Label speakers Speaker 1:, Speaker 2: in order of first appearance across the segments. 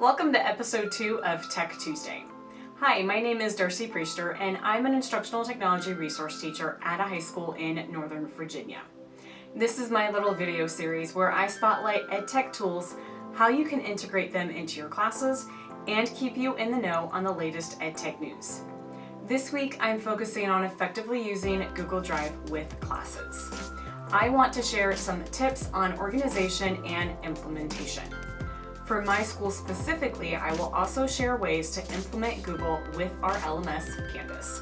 Speaker 1: Welcome to episode 2 of Tech Tuesday. Hi, my name is Darcy Priester and I'm an instructional technology resource teacher at a high school in Northern Virginia. This is my little video series where I spotlight EdTech tools, how you can integrate them into your classes, and keep you in the know on the latest EdTech news. This week I'm focusing on effectively using Google Drive with classes. I want to share some tips on organization and implementation. For my school specifically, I will also share ways to implement Google with our LMS Canvas.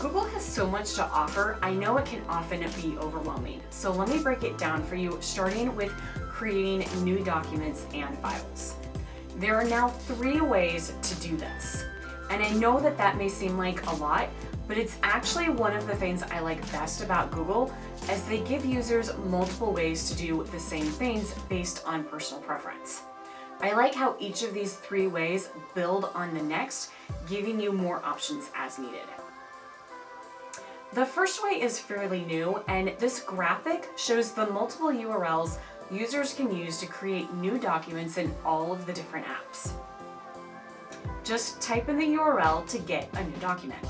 Speaker 1: Google has so much to offer, I know it can often be overwhelming. So let me break it down for you, starting with creating new documents and files. There are now 3 ways to do this. And I know that may seem like a lot, but it's actually one of the things I like best about Google, as they give users multiple ways to do the same things based on personal preference. I like how each of these 3 ways build on the next, giving you more options as needed. The first way is fairly new, and this graphic shows the multiple URLs users can use to create new documents in all of the different apps. Just type in the URL to get a new document.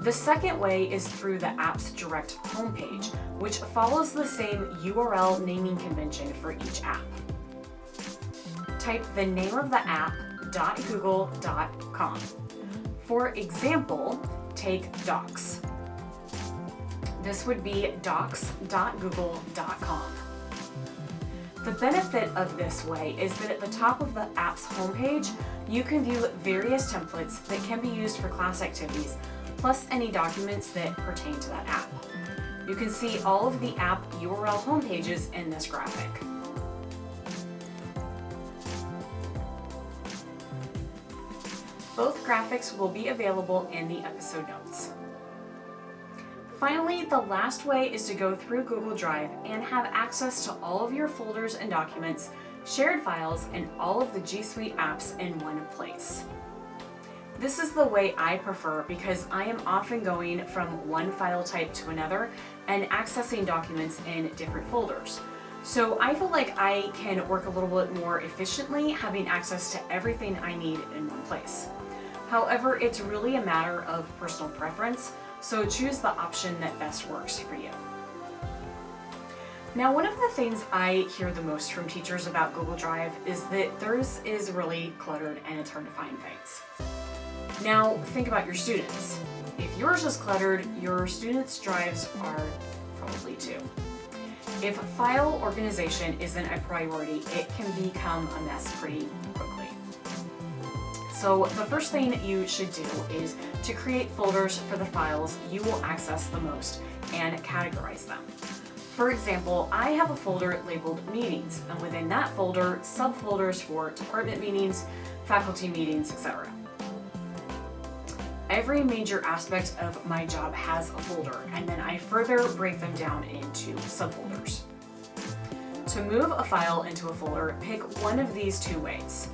Speaker 1: The second way is through the app's direct homepage, which follows the same URL naming convention for each app. Type the name of the app .google.com. For example, take Docs. This would be docs.google.com. The benefit of this way is that at the top of the app's homepage, you can view various templates that can be used for class activities, plus any documents that pertain to that app. You can see all of the app URL homepages in this graphic. Both graphics will be available in the episode notes. Finally, the last way is to go through Google Drive and have access to all of your folders and documents, shared files, and all of the G Suite apps in one place. This is the way I prefer because I am often going from one file type to another and accessing documents in different folders. So I feel like I can work a little bit more efficiently having access to everything I need in one place. However, it's really a matter of personal preference, so choose the option that best works for you. Now, one of the things I hear the most from teachers about Google Drive is that theirs is really cluttered and it's hard to find things. Now, think about your students. If yours is cluttered, your students' drives are probably too. If file organization isn't a priority, it can become a mess pretty quickly. So the first thing you should do is to create folders for the files you will access the most and categorize them. For example, I have a folder labeled Meetings, and within that folder, subfolders for department meetings, faculty meetings, etc. Every major aspect of my job has a folder, and then I further break them down into subfolders. To move a file into a folder, pick one of these 2 ways.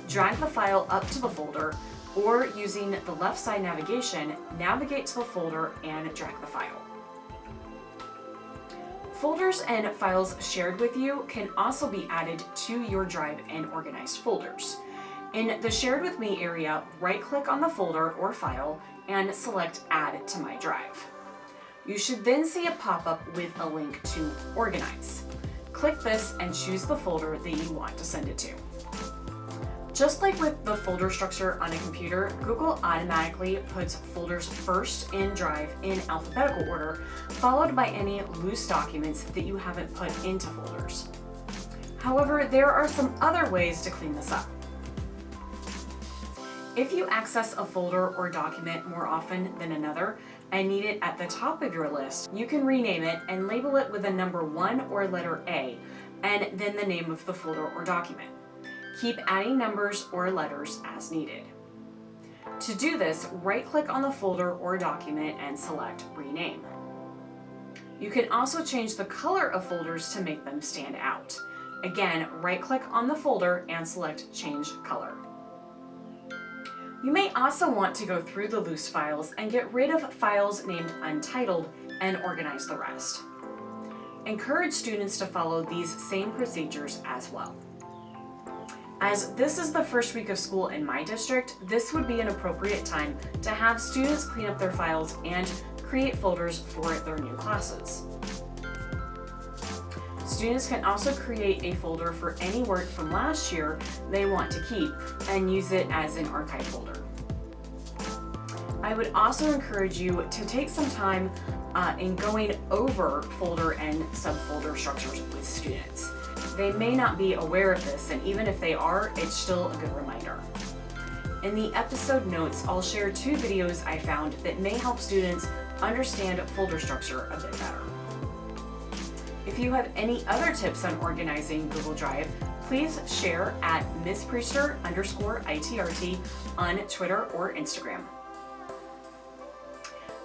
Speaker 1: Drag the file up to the folder, or using the left side navigation, navigate to the folder and drag the file. Folders and files shared with you can also be added to your drive in organized folders. In the Shared With Me area, right-click on the folder or file and select Add to My Drive. You should then see a pop-up with a link to Organize. Click this and choose the folder that you want to send it to. Just like with the folder structure on a computer, Google automatically puts folders first in Drive in alphabetical order, followed by any loose documents that you haven't put into folders. However, there are some other ways to clean this up. If you access a folder or document more often than another and need it at the top of your list, you can rename it and label it with a number 1 or letter A, and then the name of the folder or document. Keep adding numbers or letters as needed. To do this, right-click on the folder or document and select Rename. You can also change the color of folders to make them stand out. Again, right-click on the folder and select Change Color. You may also want to go through the loose files and get rid of files named untitled and organize the rest. Encourage students to follow these same procedures as well. As this is the first week of school in my district, this would be an appropriate time to have students clean up their files and create folders for their new classes. Students can also create a folder for any work from last year they want to keep and use it as an archive folder. I would also encourage you to take some time in going over folder and subfolder structures with students. They may not be aware of this, and even if they are, it's still a good reminder. In the episode notes, I'll share 2 videos I found that may help students understand folder structure a bit better. If you have any other tips on organizing Google Drive, please share at MissPriester_ITRT on Twitter or Instagram.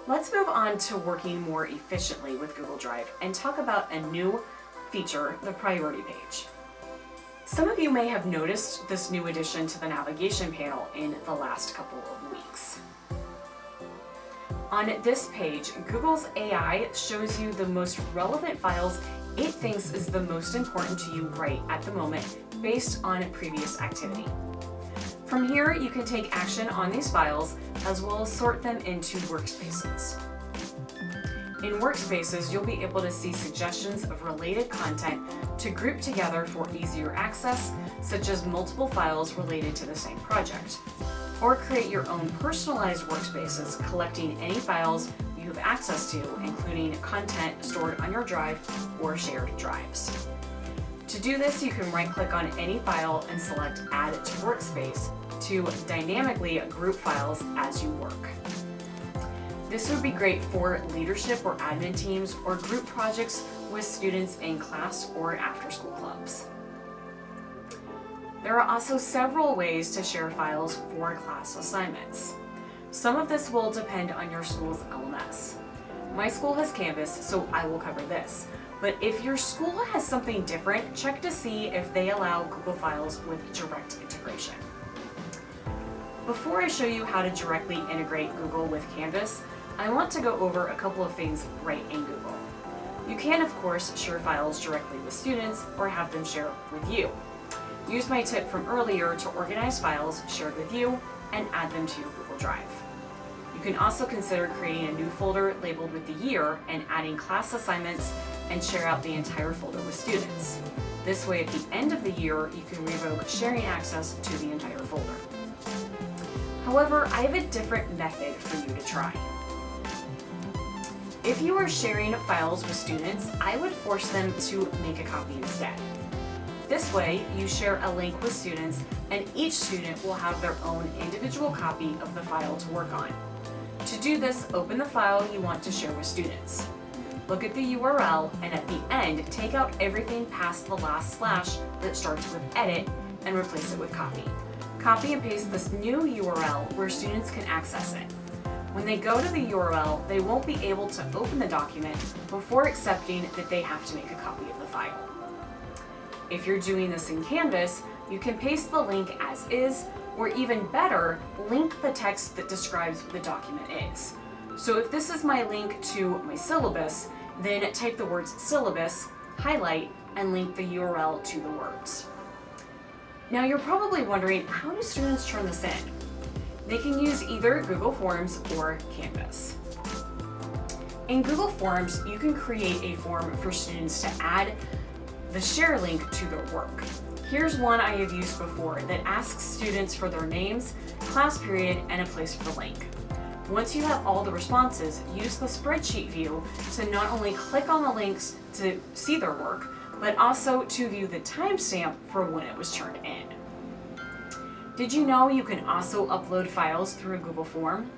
Speaker 1: Let's move on to working more efficiently with Google Drive and talk about a new feature, the priority page. Some of you may have noticed this new addition to the navigation panel in the last couple of weeks. On this page, Google's AI shows you the most relevant files it thinks is the most important to you right at the moment based on previous activity. From here, you can take action on these files as well as sort them into workspaces. In workspaces, you'll be able to see suggestions of related content to group together for easier access, such as multiple files related to the same project. Or create your own personalized workspaces, collecting any files you have access to, including content stored on your drive or shared drives. To do this, you can right-click on any file and select Add to Workspace to dynamically group files as you work. This would be great for leadership or admin teams or group projects with students in class or after-school clubs. There are also several ways to share files for class assignments. Some of this will depend on your school's LMS. My school has Canvas, so I will cover this. But if your school has something different, check to see if they allow Google Files with direct integration. Before I show you how to directly integrate Google with Canvas, I want to go over a couple of things right in Google. You can, of course, share files directly with students or have them share with you. Use my tip from earlier to organize files shared with you and add them to your Google Drive. You can also consider creating a new folder labeled with the year and adding class assignments and share out the entire folder with students. This way, at the end of the year, you can revoke sharing access to the entire folder. However, I have a different method for you to try. If you are sharing files with students, I would force them to make a copy instead. This way, you share a link with students, and each student will have their own individual copy of the file to work on. To do this, open the file you want to share with students. Look at the URL, and at the end, take out everything past the last slash that starts with edit and replace it with copy. Copy and paste this new URL where students can access it. When they go to the URL, they won't be able to open the document before accepting that they have to make a copy of the file. If you're doing this in Canvas, you can paste the link as is, or even better, link the text that describes what the document is. So if this is my link to my syllabus, then type the words syllabus, highlight, and link the URL to the words. Now you're probably wondering, how do students turn this in? They can use either Google Forms or Canvas. In Google Forms, you can create a form for students to add the share link to their work. Here's one I have used before that asks students for their names, class period, and a place for the link. Once you have all the responses, use the spreadsheet view to not only click on the links to see their work, but also to view the timestamp for when it was turned in. Did you know you can also upload files through a Google form?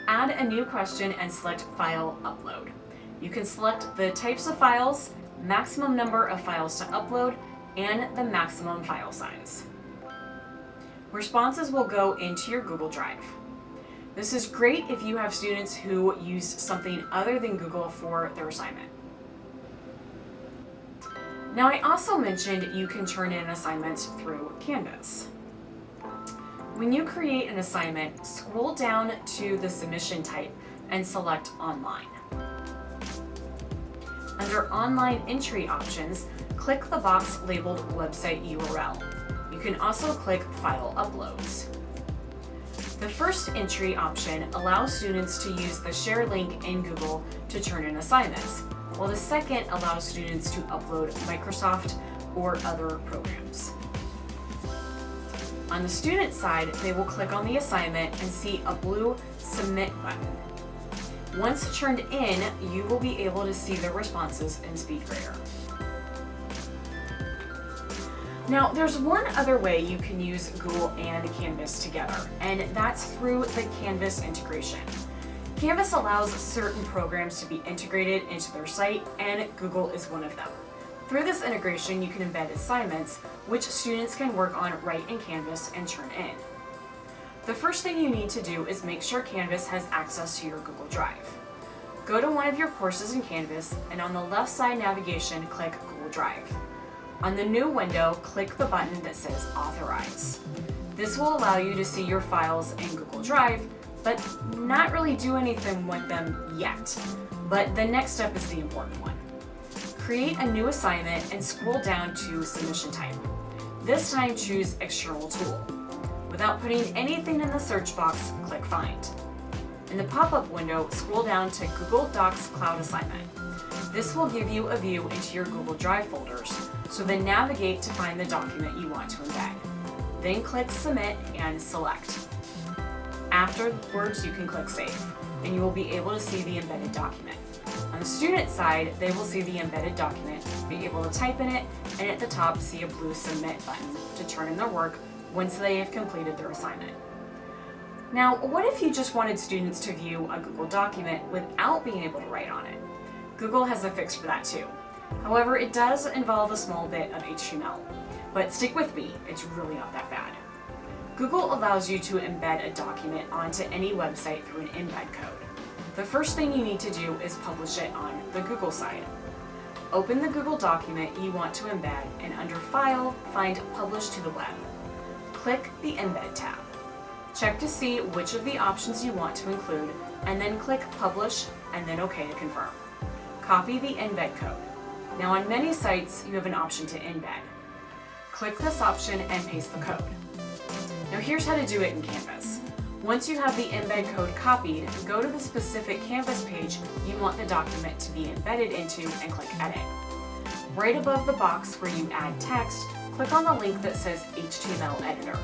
Speaker 1: Add a new question and select File Upload. You can select the types of files, maximum number of files to upload, and the maximum file size. Responses will go into your Google Drive. This is great if you have students who use something other than Google for their assignment. Now, I also mentioned you can turn in assignments through Canvas. When you create an assignment, scroll down to the submission type and select Online. Under Online Entry Options, click the box labeled Website URL. You can also click File Uploads. The first entry option allows students to use the share link in Google to turn in assignments, while the second allows students to upload Microsoft or other programs. On the student side, they will click on the assignment and see a blue Submit button. Once turned in, you will be able to see the responses in SpeedGrader. Now, there's one other way you can use Google and Canvas together, and that's through the Canvas integration. Canvas allows certain programs to be integrated into their site, and Google is one of them. Through this integration, you can embed assignments, which students can work on right in Canvas and turn in. The first thing you need to do is make sure Canvas has access to your Google Drive. Go to one of your courses in Canvas, and on the left side navigation, click Google Drive. On the new window, click the button that says Authorize. This will allow you to see your files in Google Drive, but not really do anything with them yet. But the next step is the important one. Create a new assignment and scroll down to Submission Type. This time choose External Tool. Without putting anything in the search box, click Find. In the pop-up window, scroll down to Google Docs Cloud Assignment. This will give you a view into your Google Drive folders, so then navigate to find the document you want to embed. Then click Submit and Select. Afterwards, you can click Save, and you will be able to see the embedded document. On the student side, they will see the embedded document, be able to type in it, and at the top see a blue Submit button to turn in their work once they have completed their assignment. Now, what if you just wanted students to view a Google document without being able to write on it? Google has a fix for that too. However, it does involve a small bit of HTML, but stick with me, it's really not that bad. Google allows you to embed a document onto any website through an embed code. The first thing you need to do is publish it on the Google side. Open the Google document you want to embed, and under File, find Publish to the Web. Click the Embed tab. Check to see which of the options you want to include, and then click Publish and then OK to confirm. Copy the embed code. Now on many sites, you have an option to embed. Click this option and paste the code. Now here's how to do it in Canvas. Once you have the embed code copied, go to the specific Canvas page you want the document to be embedded into and click Edit. Right above the box where you add text, click on the link that says HTML Editor.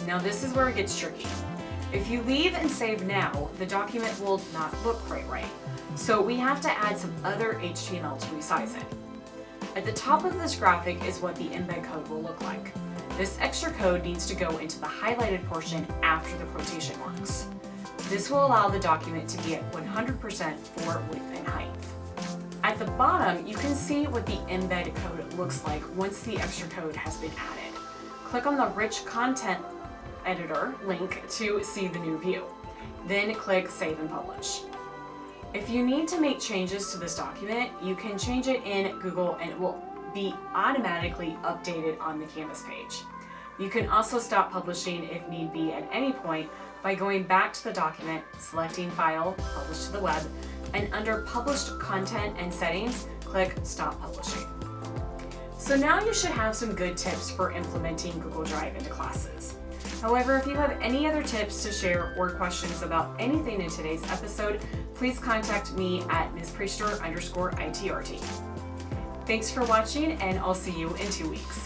Speaker 1: Now this is where it gets tricky. If you leave and save now, the document will not look quite right. So we have to add some other HTML to resize it. At the top of this graphic is what the embed code will look like. This extra code needs to go into the highlighted portion after the quotation marks. This will allow the document to be at 100% for width and height. At the bottom, you can see what the embed code looks like once the extra code has been added. Click on the Rich Content Editor link to see the new view. Then click Save and Publish. If you need to make changes to this document, you can change it in Google and it will be automatically updated on the Canvas page. You can also stop publishing if need be at any point by going back to the document, selecting File, Publish to the Web, and under Published Content and Settings, click Stop Publishing. So now you should have some good tips for implementing Google Drive into classes. However, if you have any other tips to share or questions about anything in today's episode, please contact me at MsPriester_ITRT. Thanks for watching, and I'll see you in 2 weeks.